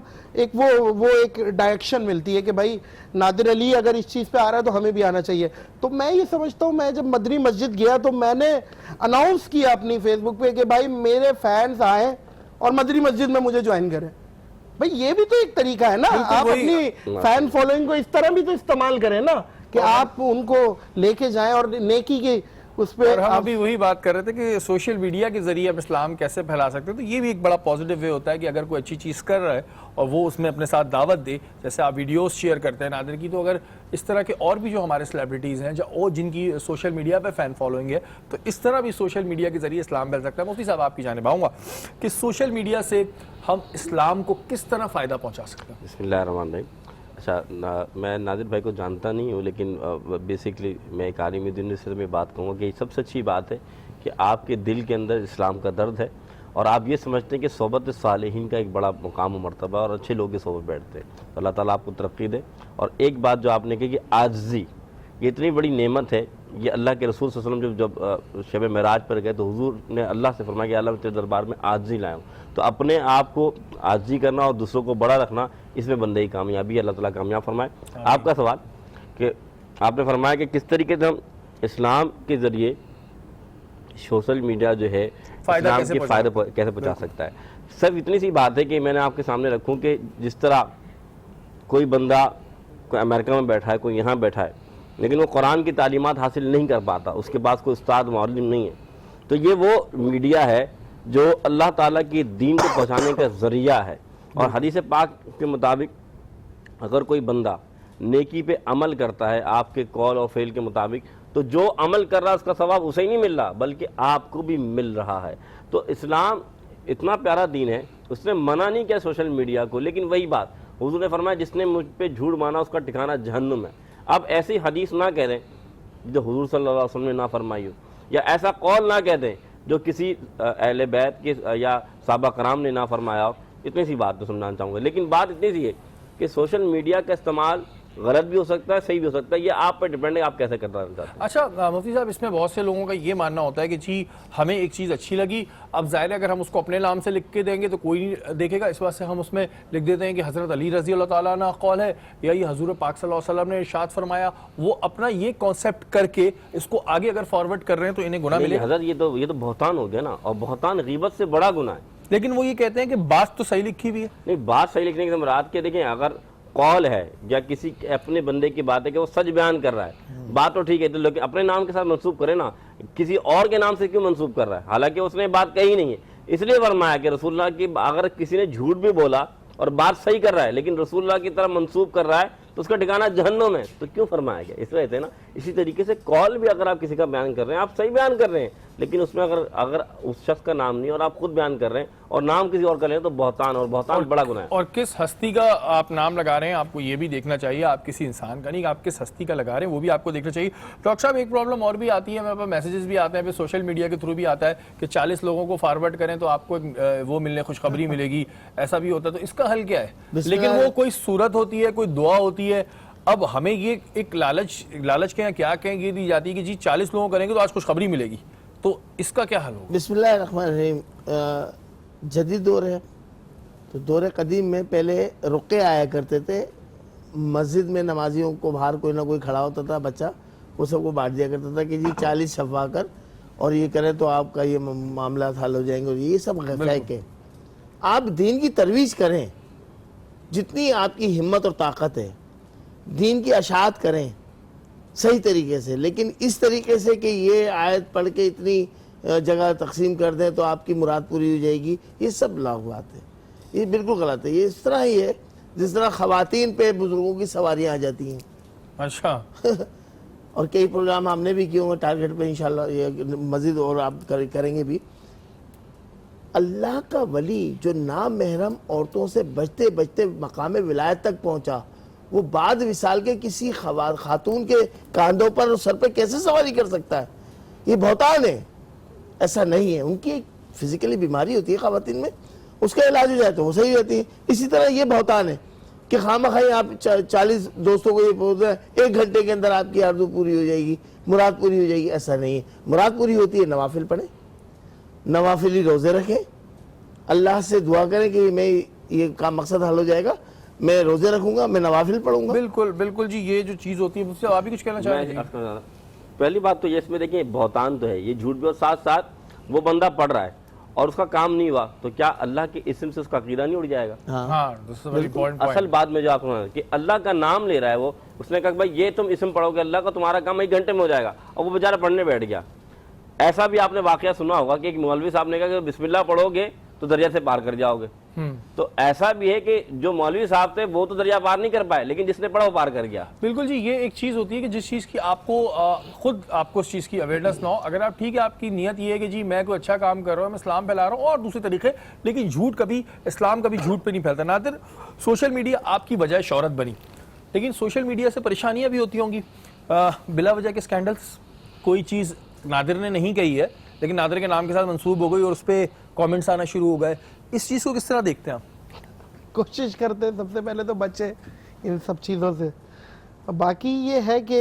S6: وہ ایک ڈائریکشن ملتی ہے کہ بھائی نادر علی اگر اس چیز پہ آ رہا ہے تو ہمیں بھی آنا چاہیے. تو میں یہ سمجھتا ہوں, میں جب مدنی مسجد گیا تو میں نے اناؤنس کیا اپنی فیس بک پہ کہ بھائی میرے فینس آئیں اور مدنی مسجد میں مجھے جوائن کریں. بھائی یہ بھی تو ایک طریقہ ہے نا, آپ اپنی فین فالوئنگ کو اس طرح بھی تو استعمال کریں نا کہ آپ ان کو لے کے جائیں اور نیکی کے اس پہ.
S2: اور ہم ابھی وہی بات کر رہے تھے کہ سوشل میڈیا کے ذریعے ہم اسلام کیسے پھیلا سکتے ہیں, تو یہ بھی ایک بڑا پازیٹیو وے ہوتا ہے کہ اگر کوئی اچھی چیز کر رہا ہے اور وہ اس میں اپنے ساتھ دعوت دے, جیسے آپ ویڈیوز شیئر کرتے ہیں نادر کی, تو اگر اس طرح کے اور بھی جو ہمارے سیلیبریٹیز ہیں اور جن کی سوشل میڈیا پہ فین فالوئنگ ہے, تو اس طرح بھی سوشل میڈیا کے ذریعے اسلام پھیل سکتا ہے. مفتی صاحب آپ کی جانب آؤں گا کہ سوشل میڈیا سے ہم اسلام کو کس طرح فائدہ پہنچا سکتے ہیں.
S3: بسم اللہ الرحمن الرحیم. اچھا, میں نادر بھائی کو جانتا نہیں ہوں, لیکن بیسکلی میں ایک عالم دین سے میں بات کہوں گا کہ سب سے اچھی بات ہے کہ آپ کے دل کے اندر اسلام کا درد ہے اور آپ یہ سمجھتے ہیں کہ صحبت صالحین کا ایک بڑا مقام و مرتبہ اور اچھے لوگ کی صحبت بیٹھتے ہیں. اللہ تعالیٰ آپ کو ترقی دے. اور ایک بات جو آپ نے کہی کہ عاجزی, یہ اتنی بڑی نعمت ہے. یہ اللہ کے رسول صلی اللہ علیہ وسلم جب شب معراج پر گئے تو حضور نے اللہ سے فرمایا کہ اللہ میں تیرے دربار میں عاجزی لایا ہوں. تو اپنے آپ کو عاجزی کرنا اور دوسروں کو بڑا رکھنا, اس میں بندے کی کامیابی, اللہ تعالیٰ کامیاب فرمائے. آپ کا سوال کہ آپ نے فرمایا کہ کس طریقے سے ہم اسلام کے ذریعے سوشل میڈیا جو ہے اسلام کے فائدہ کیسے پہنچا سکتا ہے. صرف اتنی سی بات ہے کہ میں نے آپ کے سامنے رکھوں کہ جس طرح کوئی بندہ کوئی امریکہ میں بیٹھا ہے, کوئی یہاں بیٹھا ہے, لیکن وہ قرآن کی تعلیمات حاصل نہیں کر پاتا, اس کے پاس کوئی استاد معلم نہیں ہے, تو یہ وہ میڈیا ہے جو اللہ تعالیٰ کی دین کو پہنچانے کا ذریعہ ہے. اور حدیث پاک کے مطابق اگر کوئی بندہ نیکی پہ عمل کرتا ہے آپ کے قول اور فعل کے مطابق, تو جو عمل کر رہا ہے اس کا ثواب اسے ہی نہیں مل رہا بلکہ آپ کو بھی مل رہا ہے. تو اسلام اتنا پیارا دین ہے, اس نے منع نہیں کیا سوشل میڈیا کو, لیکن وہی بات حضور نے فرمایا جس نے مجھ پہ جھوٹ مانا اس کا ٹھکانہ جہنم ہے. اب ایسی حدیث نہ کہہ دیں جو حضور صلی اللہ علیہ وسلم نے نہ فرمائی ہو, یا ایسا قول نہ کہہ دیں جو کسی اہل بیت کے یا صحابہ کرام نے نہ فرمایا ہو. اتنی سی بات تو سمجھانا چاہوں گا, لیکن بات اتنی سی ہے کہ سوشل میڈیا کا استعمال غلط بھی ہو سکتا ہے, صحیح بھی ہو سکتا ہے, یہ آپ پہ ڈیپینڈ ہے آپ کیسے کرنا چاہتے ہیں.
S2: اچھا مفتی صاحب, اس میں بہت سے لوگوں کا یہ ماننا ہوتا ہے کہ جی ہمیں ایک چیز اچھی لگی, اب ظاہر ہے اگر ہم اس کو اپنے نام سے لکھ کے دیں گے تو کوئی نہیں دیکھے گا, اس وجہ سے ہم اس میں لکھ دیتے ہیں کہ حضرت علی رضی اللہ تعالیٰ عنہ قول ہے یا یہ حضور پاک صلی اللہ علیہ وسلم نے ارشاد فرمایا. وہ اپنا یہ کانسیپٹ کر کے اس کو آگے اگر فارورڈ کر رہے ہیں تو انہیں گناہ ملے.
S3: حضرت یہ تو بہتان ہو گیا نا, اور بہتان غیبت سے بڑا گناہ ہے.
S2: لیکن وہ یہ کہتے ہیں کہ بات تو صحیح لکھی بھی ہے.
S3: نہیں, بات صحیح لکھنے کی مراد کے دیکھیں, اگر قول ہے یا کسی اپنے بندے کی بات ہے کہ وہ سچ بیان کر رہا ہے, بات تو ٹھیک ہے, لیکن اپنے نام کے ساتھ منسوب کرے نا, کسی اور کے نام سے کیوں منسوب کر رہا ہے حالانکہ اس نے بات کہی نہیں ہے. اس لیے فرمایا کہ رسول اللہ کی اگر کسی نے جھوٹ بھی بولا اور بات صحیح کر رہا ہے لیکن رسول اللہ کی طرف منسوب کر رہا ہے تو اس کا ٹھکانہ جہنم ہے. تو کیوں فرمایا گیا, اس وجہ سے نا. اسی طریقے سے قول بھی اگر آپ کسی کا بیان کر رہے ہیں, آپ صحیح بیان کر رہے ہیں, لیکن اس میں اگر اس شخص کا نام نہیں اور آپ خود بیان کر رہے ہیں اور نام کسی اور کا لیں تو بہتان, اور بہتان بڑا گناہ ہے.
S2: اور کس ہستی کا آپ نام لگا رہے ہیں آپ کو یہ بھی دیکھنا چاہیے, آپ کسی انسان کا نہیں, آپ کس ہستی کا لگا رہے ہیں وہ بھی آپ کو دیکھنا چاہیے. ڈاکٹر صاحب ایک پرابلم اور بھی آتی ہے, میرے پاس میسیجز بھی آتے ہیں پھر سوشل میڈیا کے تھرو بھی آتا ہے کہ 40 لوگوں کو فارورڈ کریں تو آپ کو وہ ملنے خوشخبری ملے گی, ایسا بھی ہوتا ہے. تو اس کا حل کیا ہے؟ لیکن وہ کوئی صورت ہوتی ہے, کوئی دعا ہوتی ہے. اب ہمیں یہ ایک لالچ کہیں کیا کہیں یہ دی جاتی ہے کہ جی 40 لوگوں کریں گے تو آج خوشخبری ملے گی, تو اس کا کیا حل ہوگا؟
S4: بسم اللہ الرحمن الرحیم. جدید دور ہے تو دور قدیم میں پہلے رقے آیا کرتے تھے, مسجد میں نمازیوں کو باہر کوئی نہ کوئی کھڑا ہوتا تھا بچہ, وہ سب کو بانٹ دیا کرتا تھا کہ جی 40 شفا کر اور یہ کریں تو آپ کا یہ معاملات حل ہو جائیں گے. اور یہ سب غفیق ہے. آپ دین کی ترویج کریں جتنی آپ کی ہمت اور طاقت ہے, دین کی اشاعت کریں صحیح طریقے سے, لیکن اس طریقے سے کہ یہ آیت پڑھ کے اتنی جگہ تقسیم کر دیں تو آپ کی مراد پوری ہو جائے گی, یہ سب لاغوات ہے, یہ بالکل غلط ہے. یہ اس طرح ہی ہے جس طرح خواتین پہ بزرگوں کی سواریاں آ جاتی ہیں.
S2: اچھا.
S4: اور کئی پروگرام ہم نے بھی کیے ہوں گے ٹارگٹ پہ, انشاءاللہ یہ مزید اور آپ کریں گے بھی. اللہ کا ولی جو نام محرم عورتوں سے بچتے بچتے مقام ولایت تک پہنچا, وہ بعد وصال کے کسی خاتون کے کاندھوں پر اور سر پہ کیسے سواری کر سکتا ہے؟ یہ بہتان ہے. ایسا نہیں ہے. ان کی ایک فزیکلی بیماری ہوتی ہے خواتین میں, اس کا علاج ہو جائے تو وہ صحیح رہتی ہے. اسی طرح یہ بہتان ہے کہ خواہ آپ 40 دوستوں کو یہ بول رہے ہیں 1 گھنٹے کے اندر آپ کی آرزو پوری ہو جائے گی, مراد پوری ہو جائے گی. ایسا نہیں ہے. مراد پوری ہوتی ہے نوافل پڑھیں, نوافلی روزے رکھیں, اللہ سے دعا کریں کہ میں یہ کام مقصد حل ہو جائے گا, میں روزے رکھوں گا, میں نوافل پڑھوں گا.
S2: بالکل بالکل جی, یہ جو چیز ہوتی ہے مجھ سے آپ بھی کچھ کہنا چاہ رہے ہیں؟
S3: پہلی بات تو یہ اس میں دیکھیں بہتان تو ہے, یہ جھوٹ بھی, اور ساتھ ساتھ وہ بندہ پڑھ رہا ہے اور اس کا کام نہیں ہوا تو کیا اللہ کے اسم سے اس کا عقیدہ نہیں اڑ جائے گا؟
S2: ہاں,
S3: اصل بات میں جو آپ کو کہ اللہ کا نام لے رہا ہے وہ, اس نے کہا کہ بھائی یہ تم اسم پڑھو گے اللہ کا, تمہارا کام 1 گھنٹے میں ہو جائے گا, اور وہ بیچارہ پڑھنے بیٹھ گیا. ایسا بھی آپ نے واقعہ سنا ہوگا کہ ایک مولوی صاحب نے کہا کہ بسم اللہ پڑھو گے تو دریا سے پار کر جاؤ گے. تو ایسا بھی ہے کہ جو مولوی صاحب تھے وہ تو دریا پار نہیں کر پائے, لیکن جس نے پڑھا وہ پار کر گیا.
S2: بالکل جی, یہ ایک چیز ہوتی ہے کہ جس چیز کی آپ کو خود آپ کو اس چیز کی اویئرنیس نہ ہو. اگر آپ ٹھیک ہے, آپ کی نیت یہ ہے کہ جی میں کوئی اچھا کام کر رہا ہوں, میں اسلام پھیلا رہا ہوں اور دوسرے طریقے, لیکن جھوٹ کبھی, اسلام کبھی جھوٹ پہ نہیں پھیلتا. نادر, سوشل میڈیا آپ کی وجہ شہرت بنی, لیکن سوشل میڈیا سے پریشانیاں بھی ہوتی ہوں گی, بلا وجہ کے اسکینڈلس. کوئی چیز نادر نے نہیں کہی ہے لیکن نادر کے نام کے ساتھ منسوب ہو گئی اور اس پہ کامنٹس آنا شروع ہو گئے. اس چیز کو کس طرح دیکھتے ہیں آپ؟
S6: کوشش کرتے ہیں سب سے پہلے تو بچے ان سب چیزوں سے. باقی یہ ہے کہ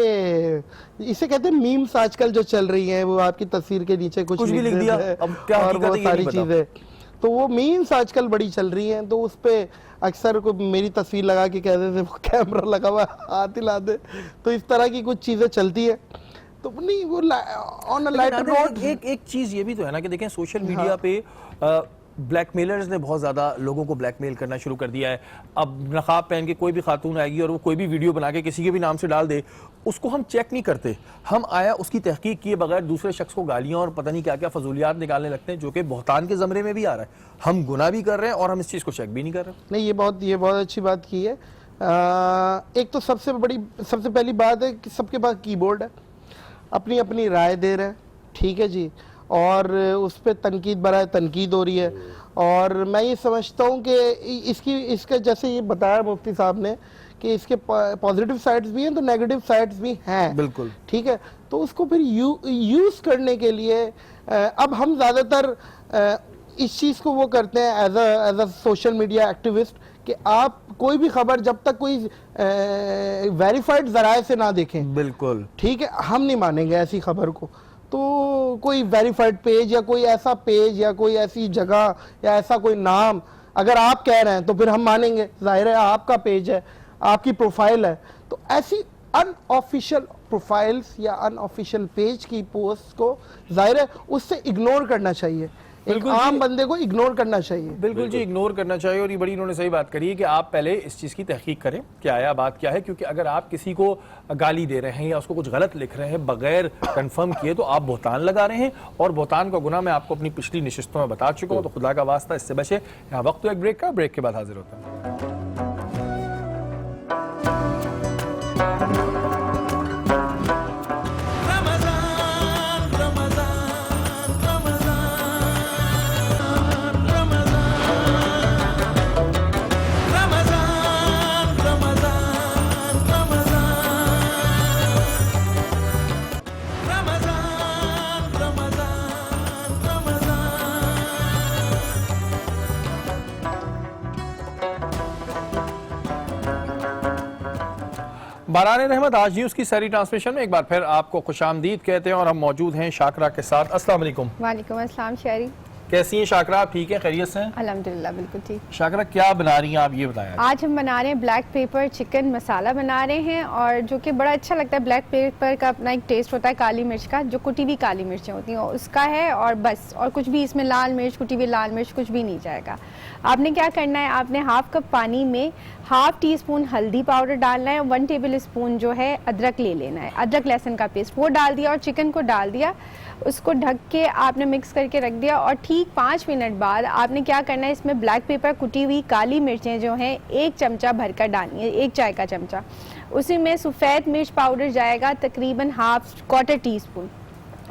S6: اسے کہتے ہیں میمز آج کل جو چل رہی ہیں, وہ آپ کی تصویر کے نیچے کچھ بھی لکھ دیا اور وہ ساری چیزیں, تو وہ میمز آج کل بڑی چل رہی ہیں. تو اس پہ اکثر میری تصویر لگا کے کہتے تھے وہ کیمرہ لگا ہوا ہاتھ ہلا دے, تو اس طرح کی کچھ چیزیں چلتی ہیں. تو نہیں وہ آن اے لائٹر نوٹ.
S2: ایک چیز یہ بھی تو ہے نا کہ دیکھیں سوشل میڈیا پہ بلیک میلرز نے بہت زیادہ لوگوں کو بلیک میل کرنا شروع کر دیا ہے. اب نقاب پہن کے کوئی بھی خاتون آئے گی اور وہ کوئی بھی ویڈیو بنا کے کسی کے بھی نام سے ڈال دے, اس کو ہم چیک نہیں کرتے, ہم آیا اس کی تحقیق کیے بغیر دوسرے شخص کو گالیاں اور پتہ نہیں کیا کیا فضولیات نکالنے لگتے ہیں, جو کہ بہتان کے زمرے میں بھی آ رہا ہے. ہم گناہ بھی کر رہے ہیں اور ہم اس چیز کو چیک بھی نہیں کر رہے.
S6: نہیں, یہ بہت اچھی بات کی ہے. ایک تو سب سے پہلی بات ہے کہ سب کے پاس کی بورڈ ہے, اپنی اپنی رائے دے رہے ہیں, ٹھیک ہے جی, اور اس پہ تنقید برائے تنقید ہو رہی ہے. اور میں یہ سمجھتا ہوں کہ اس کا جیسے یہ بتایا مفتی صاحب نے کہ اس کے پازیٹیو سائڈز بھی ہیں تو نیگیٹو سائڈز بھی ہیں.
S2: بالکل
S6: ٹھیک ہے, تو اس کو پھر یوز کرنے کے لیے اب ہم زیادہ تر اس چیز کو وہ کرتے ہیں as a social media activist کہ آپ کوئی بھی خبر جب تک کوئی ویریفائڈ ذرائع سے نہ دیکھیں,
S2: بالکل
S6: ٹھیک ہے, ہم نہیں مانیں گے ایسی خبر کو. تو کوئی ویریفائڈ پیج یا کوئی ایسا پیج یا کوئی ایسی جگہ یا ایسا کوئی نام اگر آپ کہہ رہے ہیں تو پھر ہم مانیں گے, ظاہر ہے آپ کا پیج ہے, آپ کی پروفائل ہے. تو ایسی ان آفیشیل پروفائلز یا ان آفیشیل پیج کی پوسٹ کو ظاہر ہے اس سے اگنور کرنا چاہیے, ایک عام بندے کو اگنور کرنا چاہیے.
S2: بالکل جی, اگنور کرنا چاہیے. اور یہ بڑی انہوں نے صحیح بات کری ہے کہ آپ پہلے اس چیز کی تحقیق کریں کیا آیا بات کیا ہے, کیونکہ اگر آپ کسی کو گالی دے رہے ہیں یا اس کو کچھ غلط لکھ رہے ہیں بغیر کنفرم کیے تو آپ بہتان لگا رہے ہیں, اور بہتان کا گناہ میں آپ کو اپنی پچھلی نشستوں میں بتا چکا ہوں. تو خدا کا واسطہ اس سے بچے. یہاں وقت تو ایک بریک کا, بریک کے بعد حاضر ہوتا ہے. باران رحمت آج نیوز کی سہری ٹرانسمیشن میں ایک بار پھر آپ کو خوش آمدید کہتے ہیں, اور ہم موجود ہیں شاکرہ کے ساتھ. السلام علیکم.
S7: وعلیکم السلام شہری,
S2: کیسی ہیں شاکرہ, آپ ٹھیک ہیں, خیریت سے ہیں؟
S7: الحمدللہ بالکل ٹھیک.
S2: شاکرہ کیا بنا رہی ہیں آپ, یہ بتائیں.
S7: آج ہم بنا رہے ہیں بلیک پیپر چکن مسالہ بنا رہے ہیں, اور جو کہ بڑا اچھا لگتا ہے. بلیک پیپر کا اپنا ایک ٹیسٹ ہوتا ہے کالی مرچ کا, جو کٹی ہوئی کالی مرچیں ہوتی ہیں اس کا ہے, اور بس, اور کچھ بھی اس میں لال مرچ, کٹی ہوئی لال مرچ کچھ بھی نہیں جائے گا. آپ نے کیا کرنا ہے, آپ نے ہاف کپ پانی میں ½ ٹی اسپون ہلدی پاؤڈر ڈالنا ہے, 1 ٹیبل اسپون جو ہے ادرک لے لینا ہے, ادرک لہسن کا پیسٹ, وہ ڈال دیا, اور چکن کو ڈال دیا, اس کو ڈھک کے آپ نے مکس کر کے رکھ دیا. اور ٹھیک 5 منٹ بعد آپ نے کیا کرنا ہے, اس میں بلیک پیپر کٹی ہوئی کالی مرچیں جو ہیں 1 چمچہ بھر کر ڈالنی ہے, 1 چائے کا چمچہ. اسی میں سفید مرچ پاؤڈر جائے گا تقریباً ½ ٹی اسپون,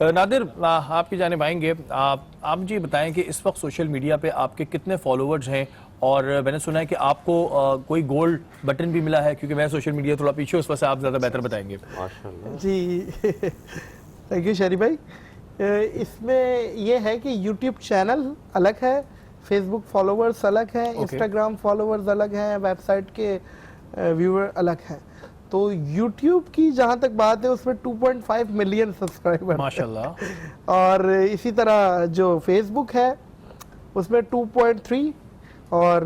S2: نادر آپ کی جانب آئیں گے. آپ مجھے بتائیں کہ اس وقت سوشل میڈیا پہ آپ کے کتنے فالوورز ہیں, اور میں نے سنا ہے کہ آپ کو کوئی گولڈ بٹن بھی ملا ہے, کیونکہ میں سوشل میڈیا تھوڑا پیچھے, اس وجہ سے آپ زیادہ بہتر بتائیں گے.
S6: جی تھینک یو شہری بھائی. اس میں یہ ہے کہ یوٹیوب چینل الگ ہے, فیس بک فالوورز الگ ہیں, انسٹاگرام فالوورز الگ ہیں, ویب سائٹ کے ویور الگ ہیں. تو یوٹیوب کی جہاں تک بات ہے اس میں 2.5 ملین سبسکرائبر
S2: ماشاءاللہ,
S6: اور اسی طرح جو فیس بک ہے اس میں 2.3, اور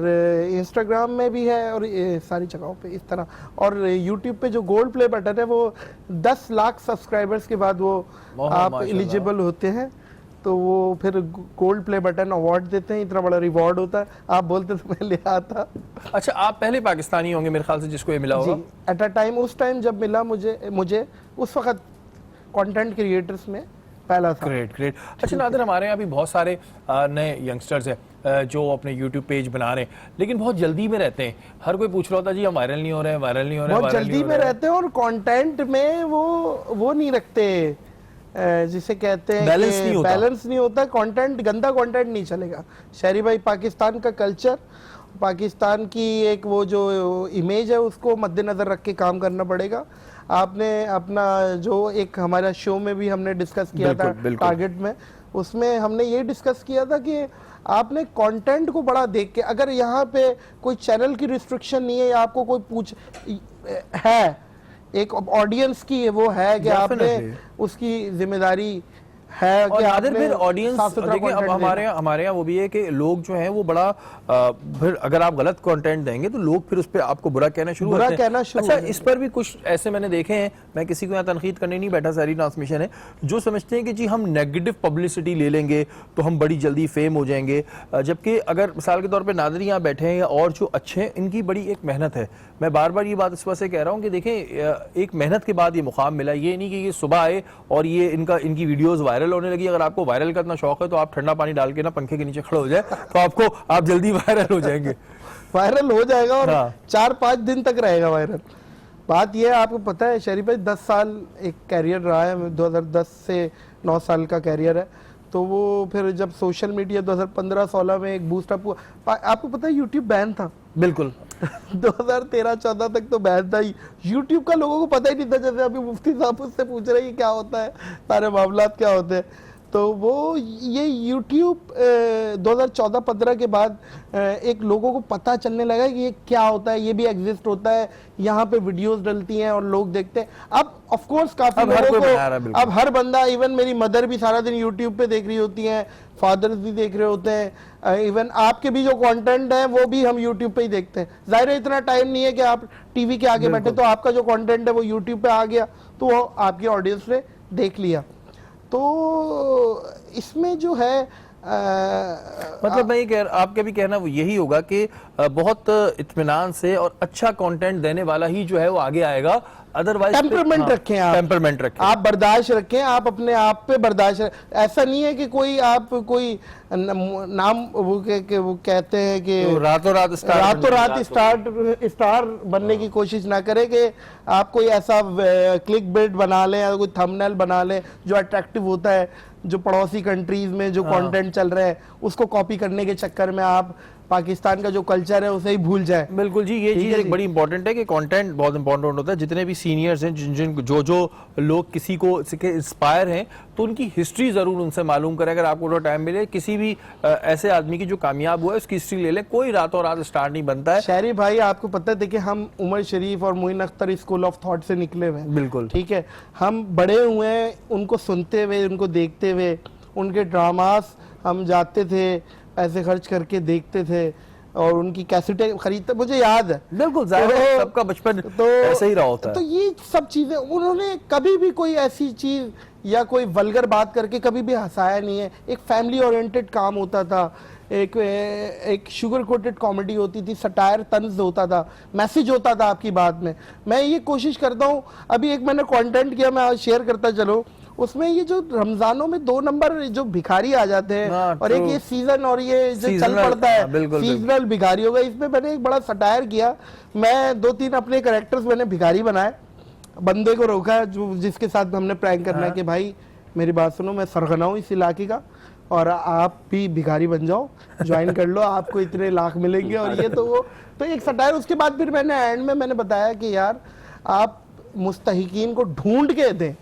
S6: انسٹاگرام میں بھی ہے, اور ساری جگہوں پہ اس طرح. اور یوٹیوب پہ جو گولڈ پلے بٹن ہے وہ 10 لاکھ سبسکرائبرز کے بعد وہ آپ ایلیجیبل ہوتے ہیں, تو وہ پھر گولڈ پلے بٹن ایوارڈ دیتے ہیں. اتنا بڑا ریوارڈ ہوتا ہے, آپ بولتے تو میں لے آتا.
S2: اچھا, آپ پہلے پاکستانی ہوں گے میرے خیال سے جس کو یہ ملا ہوگا.
S6: جی, ایٹ اے ٹائم, اس ٹائم جب ملا مجھے اس وقت کنٹینٹ کریٹرز میں پہلا تھا.
S2: گریٹ. اچھا نادر, ہمارے یہاں بھی بہت سارے نئے ینگسٹرز ہیں جو اپنے یوٹیوب پیج بنا رہے ہیں, لیکن بہت جلدی میں رہتے ہیں. ہر کوئی پوچھ رہا ہوتا ہے جی ہم وائرل نہیں ہو رہے ہیں,
S6: بہت جلدی میں رہتے ہیں, اور کانٹینٹ میں وہ نہیں رکھتے جسے کہتے ہیں بیلنس نہیں ہوتا. کانٹینٹ, گندا کانٹینٹ نہیں چلے گا. شہری بھائی, پاکستان کا کلچر, پاکستان کی ایک وہ جو امیج ہے اس کو مد نظر رکھ کے کام کرنا پڑے گا. آپ نے اپنا جو ایک ہمارا شو میں بھی ہم نے ڈسکس کیا تھا ٹارگٹ میں, اس میں ہم نے یہ ڈسکس کیا تھا کہ آپ نے کانٹینٹ کو بڑا دیکھ کے, اگر یہاں پہ کوئی چینل کی ریسٹرکشن نہیں ہے, یا آپ کو کوئی ہے ایک آڈینس کی وہ ہے کہ آپ نے اس کی ذمہ داری ہے کہ آپ نے
S2: آڈینس دیکھیں. اب ہمارے یہاں وہ بھی ہے کہ لوگ جو ہیں وہ بڑا, پھر اگر آپ غلط کنٹینٹ دیں گے تو لوگ پھر اس پہ آپ کو برا کہنا شروع ہوتے ہیں. اچھا, اس پر بھی کچھ ایسے میں نے دیکھے ہیں, میں کسی کو یہاں تنقید کرنے نہیں بیٹھا, ساری ٹرانسمیشن ہے, جو سمجھتے ہیں کہ جی ہم نیگیٹو پبلسٹی لے لیں گے تو ہم بڑی جلدی فیم ہو جائیں گے, جبکہ اگر مثال کے طور پہ نادر یہاں بیٹھے ہیں یا اور جو اچھے ہیں, ان کی بڑی ایک محنت ہے. میں بار بار یہ بات اس وجہ سے کہہ رہا ہوں کہ دیکھیں ایک محنت کے بعد یہ مقام ملا. یہ نہیں کہ یہ صبح آئے اور یہ ان کی ویڈیوز وائرل ہونے لگی. اگر آپ کو وائرل کا اتنا شوق ہے تو آپ ٹھنڈا پانی ڈال کے نا پنکھے کے نیچے کھڑے ہو جائے تو آپ جلدی وائرل ہو جائیں گے.
S6: وائرل ہو جائے گا, اور 4-5 دن تک رہے گا وائرل. بات یہ ہے, آپ کو پتہ ہے شریف بھائی, 10 سال ایک کیریئر رہا ہے, 2010 سے 9 سال کا کیریئر ہے. تو وہ پھر جب سوشل میڈیا 2015-16 میں ایک بوسٹ اپ ہوا, آپ کو پتہ ہے یوٹیوب بین تھا. بالکل 2013-14 تک تو بین تھا یوٹیوب کا. لوگوں کو پتہ ہی نہیں تھا, جیسے ابھی مفتی صاحب اس سے پوچھ رہے ہیں کیا ہوتا ہے, سارے معاملات کیا ہوتے ہیں. تو وہ یہ یوٹیوب 2014-15 کے بعد ایک لوگوں کو پتہ چلنے لگا کہ یہ کیا ہوتا ہے, یہ بھی ایگزسٹ ہوتا ہے, یہاں پہ ویڈیوز ڈلتی ہیں اور لوگ دیکھتے ہیں. اب آف کورس کافی لوگوں کو, اب ہر بندہ, ایون میری مدر بھی سارا دن یوٹیوب پہ دیکھ رہی ہوتی ہیں, فادرز بھی دیکھ رہے ہوتے ہیں, ایون آپ کے بھی جو کانٹینٹ ہے وہ بھی ہم یوٹیوب پہ ہی دیکھتے ہیں. ظاہر ہے اتنا ٹائم نہیں ہے کہ آپ ٹی وی کے آگے بیٹھے, تو آپ کا جو کانٹینٹ ہے وہ یوٹیوب پہ آ گیا, تو وہ آپ کی آڈینس نے دیکھ لیا. تو اس میں جو ہے
S2: مطلب میں آپ کا بھی کہنا وہ یہی ہوگا کہ بہت اطمینان سے اور اچھا کانٹینٹ دینے والا ہی جو ہے وہ آگے آئے گا. ادروائز
S6: ٹیمپرمنٹ رکھیں, آپ برداشت رکھیں, آپ اپنے آپ پہ برداشت. ایسا نہیں ہے کہ کوئی آپ کوئی نام وہ کہتے ہیں کہ راتوں رات اسٹار بننے کی کوشش نہ کرے, کہ آپ کوئی ایسا کلک بیٹ بنا لیں یا کوئی تھمبنیل بنا لیں جو اٹریکٹیو ہوتا ہے, جو پڑوسی کنٹریز میں جو کانٹینٹ چل رہا ہے اس کو کاپی کرنے کے چکر میں آپ پاکستان کا جو کلچر ہے اسے ہی بھول جائیں.
S2: بالکل جی, یہ چیز ایک بڑی امپورٹنٹ ہے کہ کانٹینٹ بہت امپورٹنٹ ہوتا ہے. جتنے بھی سینئرز ہیں, جو لوگ کسی کو انسپائر ہیں, تو ان کی ہسٹری ضرور ان سے معلوم کریں. اگر آپ کو ٹائم ملے, کسی بھی ایسے آدمی کی جو کامیاب ہوا ہے اس کی ہسٹری لے لیں. کوئی راتوں رات اسٹار نہیں بنتا ہے.
S6: شہری بھائی, آپ کو پتہ ہے, دیکھیں ہم عمر شریف اور معین اختر اسکول آف تھاٹ سے نکلے ہوئے ہیں. بالکل ٹھیک ہے, ہم بڑے ہوئے ہیں ان کو سنتے ہوئے, ان کو دیکھتے ہوئے. ان کے ڈراماز ہم جاتے تھے, پیسے خرچ کر کے دیکھتے تھے, اور ان کی کیسٹیں خریدتے, مجھے یاد ہے.
S2: بالکل, سب کا بچپن ایسے ہی رہا ہوتا ہے.
S6: تو یہ سب چیزیں انہوں نے کبھی بھی کوئی ایسی چیز یا کوئی ولگر بات کر کے کبھی بھی ہنسایا نہیں ہے. ایک فیملی اورینٹڈ کام ہوتا تھا, ایک شوگر کوٹڈ کامیڈی ہوتی تھی, سٹائر طنز ہوتا تھا, میسج ہوتا تھا آپ کی بات میں. میں یہ کوشش کرتا ہوں, ابھی ایک میں نے کانٹینٹ کیا, میں آج شیئر کرتا چلو. اس میں یہ جو رمضانوں میں 2 نمبر جو بھکاری آ جاتے ہیں, اور ایک یہ سیزن اور یہ جو چل پڑتا ہے سیزنل بھکاری ہوگا, اس میں میں نے ایک بڑا سٹائر کیا. میں 2-3 اپنے کریکٹرز میں نے بھکاری بنائے, بندے کو روکا جس کے ساتھ ہم نے پرینک کرنا ہے کہ بھائی میری بات سنو, میں سرغنہ ہوں اس علاقے کا, اور آپ بھی بھکاری بن جاؤ, جوائن کر لو, آپ کو اتنے لاکھ ملیں گے. اور یہ تو وہ تو ایک سٹائر. اس کے بعد پھر میں نے اینڈ میں نے بتایا کہ یار آپ مستحقین کو ڈھونڈ کے دیں,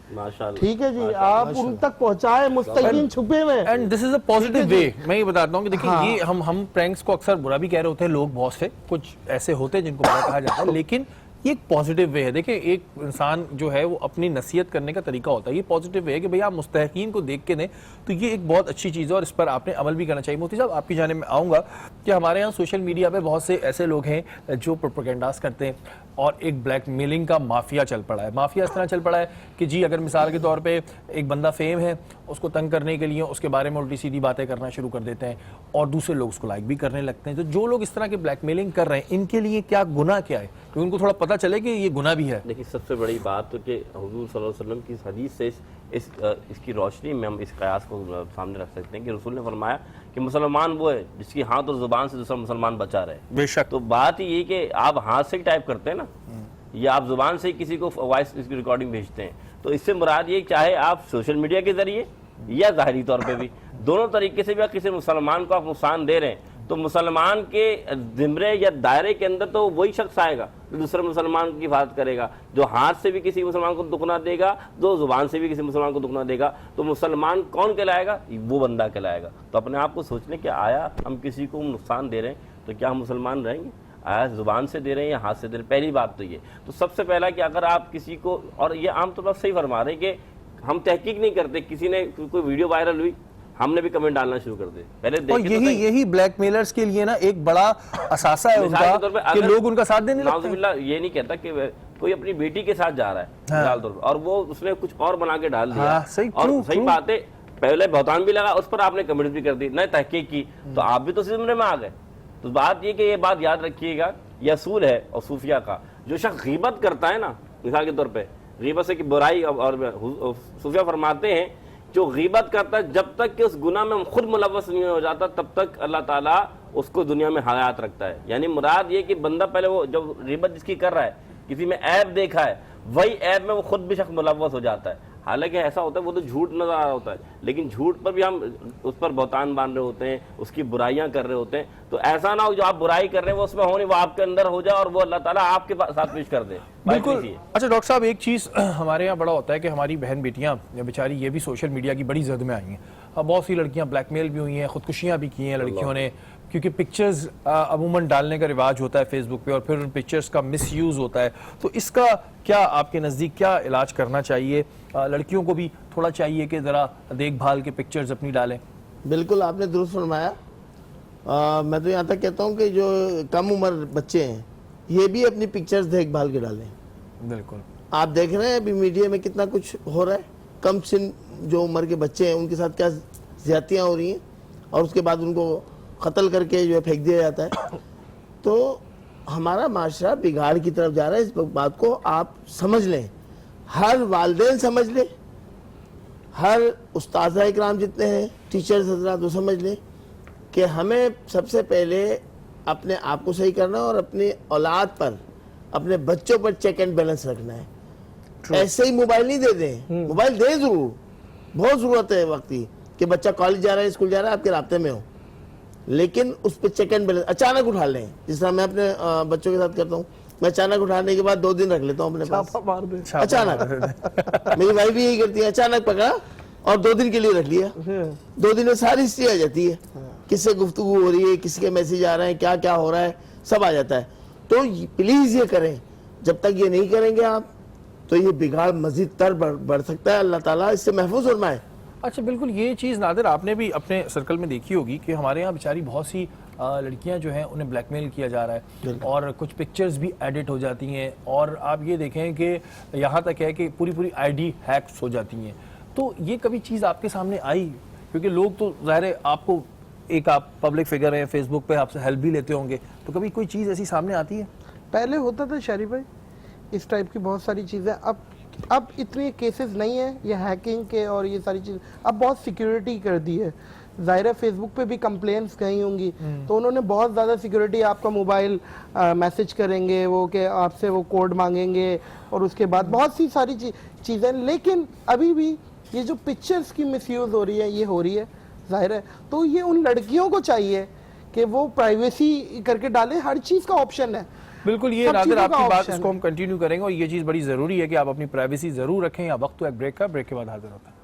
S6: ٹھیک ہے جی, آپ ان تک پہنچائیں مستحقین چھپے ہوئے.
S2: And this is a positive way. میں یہ بتاتا ہوں کہ دیکھیں یہ ہم پرینکس کو اکثر برا بھی کہہ رہے ہوتے ہیں لوگ, بہت سے کچھ ایسے ہوتے ہیں جن کو برا کہا جاتا ہے, لیکن یہ ایک پازیٹیو وے ہے. دیکھیں ایک انسان جو ہے وہ اپنی نصیحت کرنے کا طریقہ ہوتا ہے, یہ پازیٹیو وے ہے کہ بھئی آپ مستحقین کو دیکھ کے دیں, تو یہ ایک بہت اچھی چیز ہے اور اس پر آپ نے عمل بھی کرنا چاہیے. مفتی صاحب آپ کی جانب میں آؤں گا کہ ہمارے یہاں سوشل میڈیا پہ بہت سے ایسے لوگ ہیں جو پروپیگنڈاز کرتے ہیں اور ایک بلیک میلنگ کا مافیا چل پڑا ہے. مافیا اس طرح چل پڑا ہے کہ جی اگر مثال کے طور پہ ایک بندہ فیم ہے, اس کو تنگ کرنے کے لیے اس کے بارے میں الٹی سیدھی باتیں کرنا شروع کر دیتے ہیں اور دوسرے لوگ اس کو لائک بھی کرنے لگتے ہیں. تو جو لوگ اس طرح کے بلیک میلنگ کر رہے ہیں ان کے لیے کیا گناہ کیا ہے, کہ ان کو تھوڑا پتہ چلے کہ یہ گناہ بھی ہے؟
S3: دیکھیے سب سے بڑی بات تو کہ حضور صلی اللہ علیہ وسلم کی حدیث سے اس کی روشنی میں ہم اس قیاس کو سامنے رکھ سکتے ہیں کہ رسول نے فرمایا کہ مسلمان وہ ہے جس کی ہاتھ اور زبان سے دوسرا مسلمان بچا رہے.
S2: بے شک.
S3: تو بات یہ کہ آپ ہاتھ سے ہی ٹائپ کرتے ہیں نا, یا آپ زبان سے ہی کسی کو وائس اس کی ریکارڈنگ بھیجتے ہیں, تو اس سے مراد یہ چاہے آپ سوشل میڈیا کے ذریعے یا ظاہری طور پہ بھی, دونوں طریقے سے بھی کسی مسلمان کو آپ نقصان دے رہے ہیں, تو مسلمان کے زمرے یا دائرے کے اندر تو وہی شخص آئے گا جو دوسرے مسلمان کی حفاظت کرے گا, جو ہاتھ سے بھی کسی مسلمان کو دکھ نہ دے گا, جو زبان سے بھی کسی مسلمان کو دکھ نہ دے گا. تو مسلمان کون کہلائے گا؟ وہ بندہ کہلائے گا. تو اپنے آپ کو سوچنے کہ آیا ہم کسی کو نقصان دے رہے ہیں تو کیا ہم مسلمان رہیں گے؟ آیا زبان سے دے رہے ہیں یا ہاتھ سے دے رہے ہیں؟ پہلی بات تو یہ. تو سب سے پہلا کہ اگر آپ کسی کو, اور یہ عام طور پر صحیح فرما رہے ہیں کہ ہم تحقیق نہیں کرتے, کسی نے کوئی ویڈیو وائرل ہوئی ہم نے بھی کمنٹ ڈالنا شروع کر دے پہلے.
S2: اور یہی بلیک میلرز کے لیے نا ایک بڑا اثاثہ ہے ان کا کہ لوگ ان کا ساتھ دینے لگتے ہیں.
S3: نعوذ باللہ, یہ نہیں کہتا کہ کوئی اپنی بیٹی کے ساتھ جا رہا ہے مثال طور پر اور وہ اس نے کچھ اور بنا کے ڈال دیا, اور صحیح بات ہے پہلے بہتان بھی لگا, اس پر آپ نے کمنٹ بھی کر دی, نہ تحقیق کی, تو آپ بھی تو زمرے میں آ گئے. تو بات یہ کہ یہ بات یاد رکھیے گا, یہ اصول ہے اور صوفیہ کا. جو شخص غیبت کرتا ہے نا مثال کے طور پہ, غیبت سے کہ برائی, اور صوفیہ فرماتے ہیں جو غیبت کرتا ہے جب تک کہ اس گناہ میں خود ملوث نہیں ہو جاتا تب تک اللہ تعالیٰ اس کو دنیا میں حیات رکھتا ہے. یعنی مراد یہ کہ بندہ پہلے وہ جب غیبت جس کی کر رہا ہے, کسی میں عیب دیکھا ہے, وہی عیب میں وہ خود بھی شخص ملوث ہو جاتا ہے. حالانکہ ایسا ہوتا ہے وہ تو جھوٹ نظر آ رہا ہوتا ہے, لیکن جھوٹ پر بھی ہم اس پر بہتان باندھ رہے ہوتے ہیں, اس کی برائیاں کر رہے ہوتے ہیں. تو ایسا نہ ہو جو آپ برائی کر رہے ہیں وہ اس میں ہو نہیں, وہ آپ کے اندر ہو جائے اور وہ اللہ تعالیٰ آپ کے ساتھ پیش کر دے.
S2: بالکل. اچھا ڈاکٹر صاحب, ایک چیز ہمارے یہاں بڑا ہوتا ہے کہ ہماری بہن بیٹیاں بیچاری یہ بھی سوشل میڈیا کی بڑی زد میں آئی ہیں. بہت سی لڑکیاں بلیک میل بھی ہوئی ہیں, خودکشیاں بھی کی ہیں لڑکیوں نے, کیونکہ پکچرز عموماً ڈالنے کا رواج ہوتا ہے فیس بک پہ اور پھر ان پکچرز کا مس یوز ہوتا ہے. تو اس کا کیا آپ کے نزدیک کیا علاج کرنا چاہیے؟ لڑکیوں کو بھی تھوڑا چاہیے کہ ذرا دیکھ بھال کے پکچرز اپنی ڈالیں.
S4: بالکل آپ نے درست فرمایا. میں تو یہاں تک کہتا ہوں کہ جو کم عمر بچے ہیں یہ بھی اپنی پکچرز دیکھ بھال کے ڈالیں.
S2: بالکل.
S4: آپ دیکھ رہے ہیں ابھی میڈیا میں کتنا کچھ ہو رہا ہے, کم سن جو عمر کے بچے ہیں ان کے ساتھ کیا زیادتیاں ہو رہی ہیں, اور اس کے بعد ان کو قتل کر کے جو ہے پھینک دیا جاتا ہے. تو ہمارا معاشرہ بگاڑ کی طرف جا رہا ہے. اس بات کو آپ سمجھ لیں, ہر والدین سمجھ لیں, ہر استاذہ اکرام جتنے ہیں, ٹیچرز حضرات وہ سمجھ لیں کہ ہمیں سب سے پہلے اپنے آپ کو صحیح کرنا اور اپنی اولاد پر, اپنے بچوں پر چیک اینڈ بیلنس رکھنا ہے. ایسے ہی موبائل نہیں دے دیں, موبائل دیں ضرور, بہت ضرورت ہے وقت کی کہ بچہ کالج جا رہا ہے, اسکول جا رہا ہے, آپ کے رابطے میں ہو, لیکن اس پہ چیک اینڈ بیلنس اچانک اٹھا لیں. جس طرح میں اپنے بچوں کے ساتھ کرتا ہوں, میں اچانک اٹھانے کے بعد 2 دن رکھ لیتا ہوں اپنے پاس. اچانک میری بھائی بھی یہی کرتی ہے, اچانک پکڑا اور 2 دن کے لیے رکھ لیا. 2 دن میں ساری ہسٹری آ جاتی ہے, کس سے گفتگو ہو رہی ہے, کسی کے میسیج آ رہے ہیں, کیا کیا ہو رہا ہے, سب آ جاتا ہے. تو پلیز یہ کریں, جب تک یہ نہیں کریں گے آپ تو یہ بگاڑ مزید تر بڑھ سکتا ہے. اللہ تعالیٰ اس سے محفوظ فرمائے.
S2: اچھا بالکل, یہ چیز نادر آپ نے بھی اپنے سرکل میں دیکھی ہوگی کہ ہمارے یہاں بیچاری بہت سی لڑکیاں جو ہیں انہیں بلیک میل کیا جا رہا ہے اور کچھ پکچرز بھی ایڈٹ ہو جاتی ہیں, اور آپ یہ دیکھیں کہ یہاں تک ہے کہ پوری آئی ڈی ہیکس ہو جاتی ہیں. تو یہ کبھی چیز آپ کے سامنے آئی؟ کیونکہ لوگ تو ظاہر ہے آپ کو, ایک آپ پبلک فگر ہیں, فیس بک پہ آپ سے ہیلپ بھی لیتے ہوں گے, تو کبھی کوئی چیز ایسی سامنے آتی ہے؟
S6: پہلے ہوتا تھا شریف بھائی اس ٹائپ کی بہت ساری چیزیں. اب اتنے کیسز نہیں ہیں یہ ہیکنگ کے اور یہ ساری چیز, اب بہت سیکیورٹی کر دی ہے. ظاہر ہے فیس بک پہ بھی کمپلینس گئی ہوں گی, تو انہوں نے بہت زیادہ سیکیورٹی, آپ کا موبائل میسج کریں گے وہ کہ آپ سے وہ کوڈ مانگیں گے, اور اس کے بعد بہت سی ساری چیزیں. لیکن ابھی بھی یہ جو پکچرز کی مس یوز ہو رہی ہے یہ ہو رہی ہے ظاہر ہے. تو یہ ان لڑکیوں کو چاہیے کہ وہ پرائیویسی کر کے ڈالیں, ہر چیز کا آپشن ہے.
S2: بالکل, یہ نادر آپ کی بات اس کو ہم کنٹینیو کریں گے, اور یہ چیز بڑی ضروری ہے کہ آپ اپنی پرائیویسی ضرور رکھیں. یا وقت تو ایک بریک کا, بریک کے بعد حاضر ہوتا ہے.